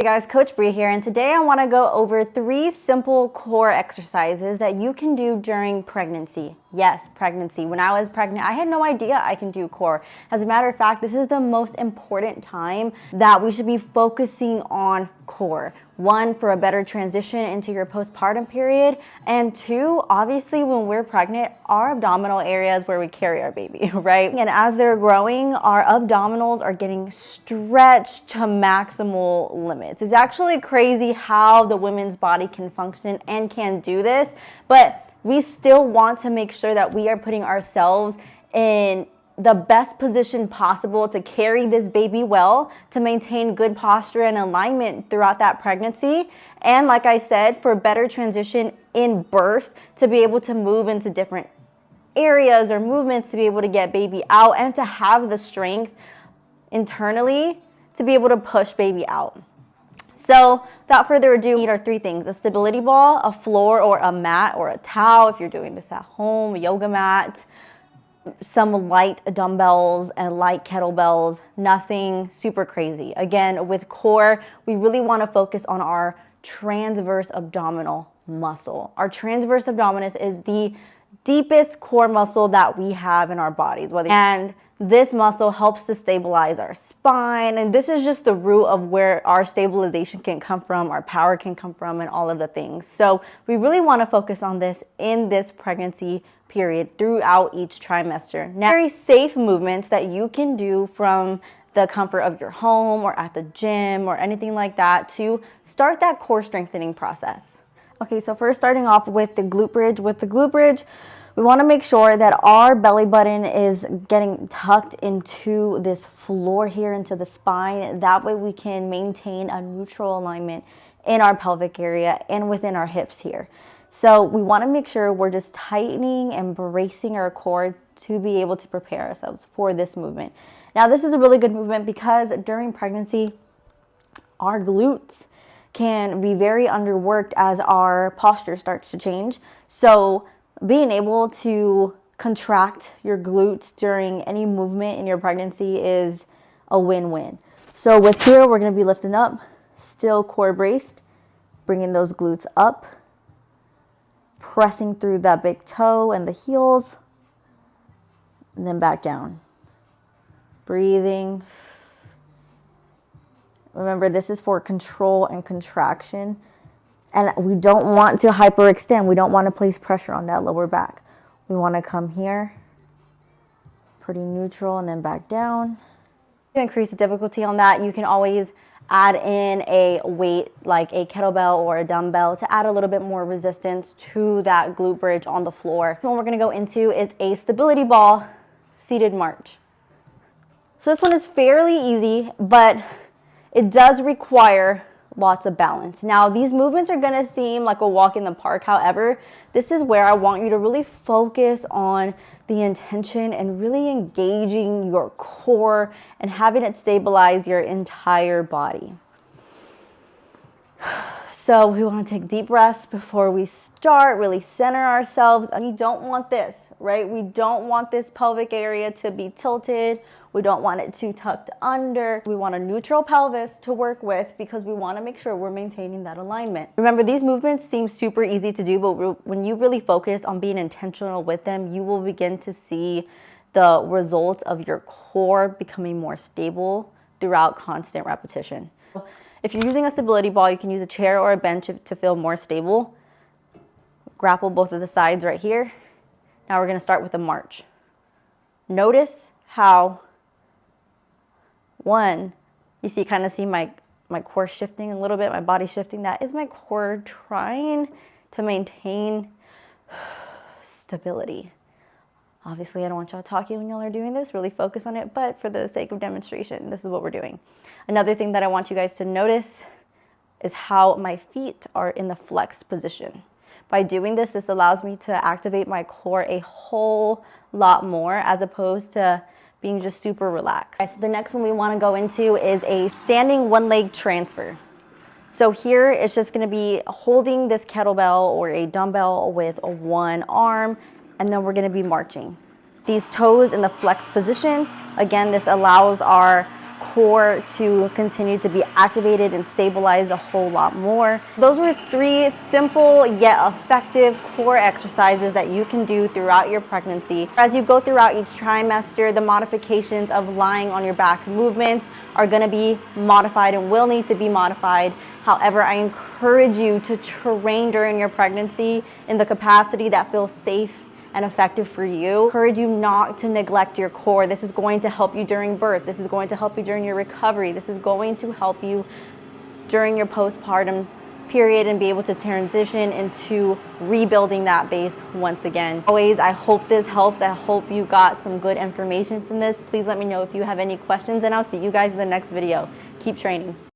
Hey guys, Coach Bree here, and today I want to go over 3 simple core exercises that you can do during pregnancy. Yes, pregnancy. When I was pregnant, I had no idea I can do core. As a matter of fact, this is the most important time that we should be focusing on core. 1, for a better transition into your postpartum period, and 2, obviously when we're pregnant, our abdominal area is where we carry our baby, right? And as they're growing, our abdominals are getting stretched to maximal limits. It's actually crazy how the women's body can function and can do this, but we still want to make sure that we are putting ourselves in the best position possible to carry this baby well, to maintain good posture and alignment throughout that pregnancy. And like I said, for better transition in birth, to be able to move into different areas or movements to be able to get baby out and to have the strength internally to be able to push baby out. So without further ado, we need our 3 things: a stability ball, a floor or a mat or a towel if you're doing this at home, a yoga mat, some light dumbbells and light kettlebells, nothing super crazy. Again, with core, we really want to focus on our transverse abdominal muscle. Our transverse abdominis is the deepest core muscle that we have in our bodies. And this muscle helps to stabilize our spine, and this is just the root of where our stabilization can come from, our power can come from, and all of the things. So we really want to focus on this in this pregnancy period throughout each trimester. Now, very safe movements that you can do from the comfort of your home or at the gym or anything like that to start that core strengthening process. Okay, so first starting off with the glute bridge. With the glute bridge, we want to make sure that our belly button is getting tucked into this floor here, into the spine. That way we can maintain a neutral alignment in our pelvic area and within our hips here. So we want to make sure we're just tightening and bracing our core to be able to prepare ourselves for this movement. Now, this is a really good movement because during pregnancy, our glutes can be very underworked as our posture starts to change. So being able to contract your glutes during any movement in your pregnancy is a win-win. So with here, we're going to be lifting up, still core braced, bringing those glutes up, pressing through that big toe and the heels, and then back down. Breathing. Remember, this is for control and contraction. And we don't want to hyperextend. We don't want to place pressure on that lower back. We want to come here, pretty neutral, and then back down. To increase the difficulty on that, you can always add in a weight like a kettlebell or a dumbbell to add a little bit more resistance to that glute bridge on the floor. So what we're going to go into is a stability ball seated march. So this one is fairly easy, but it does require lots of balance. Now, these movements are going to seem like a walk in the park. However, this is where I want you to really focus on the intention and really engaging your core and having it stabilize your entire body. So we want to take deep breaths before we start, really center ourselves. We don't want this, right? We don't want this pelvic area to be tilted. We don't want it too tucked under. We want a neutral pelvis to work with because we want to make sure we're maintaining that alignment. Remember, these movements seem super easy to do, but when you really focus on being intentional with them, you will begin to see the results of your core becoming more stable throughout constant repetition. If you're using a stability ball, you can use a chair or a bench to feel more stable. Grapple both of the sides right here. Now we're going to start with a march. Notice how you kind of see my core shifting a little bit, my body shifting. That is my core trying to maintain stability. Obviously, I don't want y'all talking when y'all are doing this. Really focus on it, but for the sake of demonstration, this is what we're doing. Another thing that I want you guys to notice is how my feet are in the flexed position. By doing this, this allows me to activate my core a whole lot more as opposed to being just super relaxed. Okay, so the next one we want to go into is a standing one leg transfer. So here it's just going to be holding this kettlebell or a dumbbell with one arm, and then we're going to be marching. These toes in the flex position. Again, this allows our core to continue to be activated and stabilized a whole lot more. Those were 3 simple yet effective core exercises that you can do throughout your pregnancy. As you go throughout each trimester, the modifications of lying on your back movements are going to be modified and will need to be modified. However, I encourage you to train during your pregnancy in the capacity that feels safe and effective for you. I encourage you not to neglect your core. This is going to help you during birth. This is going to help you during your recovery. This is going to help you during your postpartum period and be able to transition into rebuilding that base once again. Always, I hope this helps. I hope you got some good information from this. Please let me know if you have any questions, and I'll see you guys in the next video. Keep training.